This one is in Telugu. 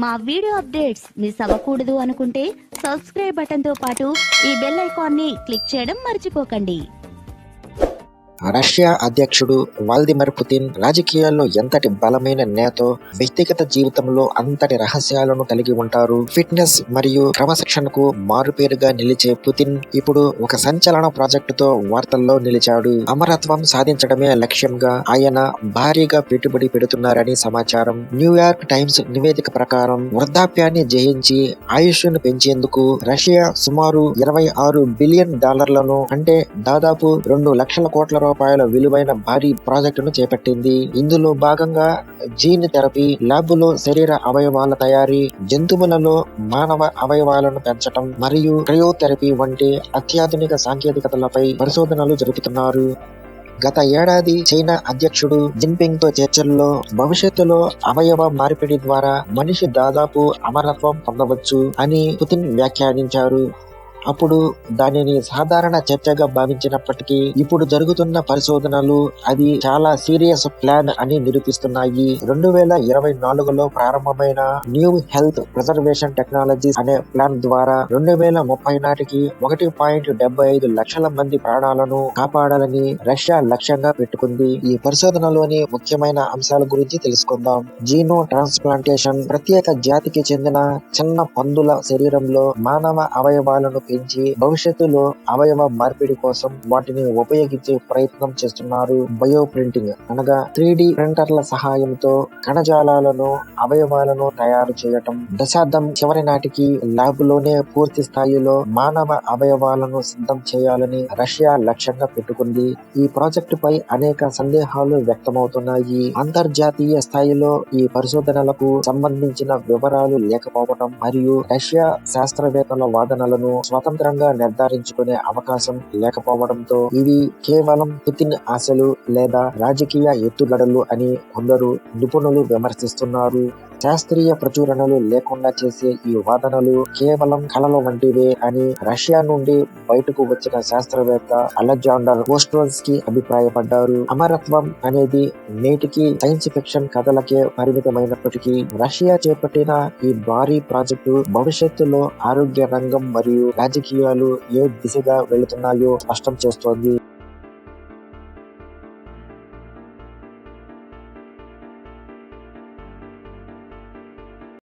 మా వీడియో అప్డేట్స్ మిస్ అవ్వకూడదు అనుకుంటే సబ్స్క్రైబ్ బటన్తో పాటు ఈ బెల్ ఐకాన్ని క్లిక్ చేయడం మర్చిపోకండి. రష్యా అధ్యక్షుడు వ్లాదిమిర్ పుతిన్ రాజకీయాల్లో ఎంతటి బలమైన నేతో వ్యక్తిగత జీవితంలో అంతటి రహస్యాలను కలిగి ఉంటారు. ఫిట్నెస్ మరియు క్రమశిక్షణకు మారుపేరుగా నిలిచే పుతిన్ ఇప్పుడు ఒక సంచలన ప్రాజెక్టుతో వార్తల్లో నిలిచాడు. అమరత్వం సాధించడమే లక్ష్యంగా ఆయన భారీగా పెట్టుబడి పెడుతున్నారని సమాచారం. న్యూయార్క్ టైమ్స్ నివేదిక ప్రకారం వృద్ధాప్యాన్ని జయించి ఆయుష్ను పెంచేందుకు రష్యా సుమారు $26 బిలియన్ అంటే దాదాపు 2 లక్షల కోట్ల రూపాయల విలువైన భారీ ప్రాజెక్టును చేపట్టింది. ఇందులో భాగంగా జీన్ థెరపీ, ల్యాబులో శరీర అవయవాల తయారీ, జంతువులలో మానవ అవయవాలను పెంచటం మరియు క్రయోథెరపీ వంటి అత్యాధునిక సాంకేతికతలపై పరిశోధనలు జరుపుతున్నారు. గత ఏడాది చైనా అధ్యక్షుడు జిన్పింగ్ తో చర్చల్లో భవిష్యత్తులో అవయవ మార్పిడి ద్వారా మనిషి దాదాపు అమరత్వం పొందవచ్చు అని పుతిన్ వ్యాఖ్యానించారు. అప్పుడు దానిని సాధారణ చర్చగా భావించినప్పటికీ ఇప్పుడు జరుగుతున్న పరిశోధనలు అది చాలా సీరియస్ ప్లాన్ అని నిరూపిస్తున్నాయి. 2024లో ప్రారంభమైన న్యూ హెల్త్ ప్రిజర్వేషన్ టెక్నాలజీస్ అనే ప్లాన్ ద్వారా 2030 నాటికి 1.75 లక్షల మంది ప్రాణాలను కాపాడాలని రష్యా లక్ష్యంగా పెట్టుకుంది. ఈ పరిశోధనలోని ముఖ్యమైన అంశాల గురించి తెలుసుకుందాం. జీనో ట్రాన్స్ప్లాంటేషన్, ప్రత్యేక జాతికి చెందిన చిన్న పందుల శరీరంలో మానవ అవయవాలను పెంచి భవిష్యత్తులో అవయవ మార్పిడి కోసం వాటిని ఉపయోగించే ప్రయత్నం చేస్తున్నారు. బయో ప్రింటింగ్ అనగా 3D ప్రింటర్ల సహాయంతో కణజాలాలను, అవయవాలను తయారు చేయటం. దశాబ్దం చివరి నాటికి ల్యాబ్లోనే పూర్తి స్థాయిలో మానవ అవయవాలను సిద్ధం చేయాలని రష్యా లక్ష్యంగా పెట్టుకుంది. ఈ ప్రాజెక్టుపై అనేక సందేహాలు వ్యక్తమవుతున్నాయి. అంతర్జాతీయ స్థాయిలో ఈ పరిశోధనలకు సంబంధించిన వివరాలు లేకపోవడం మరియు రష్యా శాస్త్రవేత్తల వాదనలను స్వతంత్రంగా నిర్ధారించుకునే అవకాశం లేకపోవడంతో ఇవి కేవలం పుతిన్ ఆశలు లేదా రాజకీయ ఎత్తుగడలు అని కొందరు నిపుణులు విమర్శిస్తున్నారు. శాస్త్రీయ ప్రచురణలు లేకుండా చేసే ఈ వాదనలు కేవలం కలలు వంటివే అని రష్యా నుండి బయటకు వచ్చిన శాస్త్రవేత్త అలెగ్జాండర్ ఓస్ట్రోస్కీ అభిప్రాయపడ్డారు. అమరత్వం అనేది నేటికి సైన్స్ ఫిక్షన్ కథలకే పరిమితమైనప్పటికీ రష్యా చేపట్టిన ఈ భారీ ప్రాజెక్టు భవిష్యత్తులో ఆరోగ్య రంగం మరియు రాజకీయాలు ఏ దిశగా వెళుతున్నాయో స్పష్టం చేస్తోంది.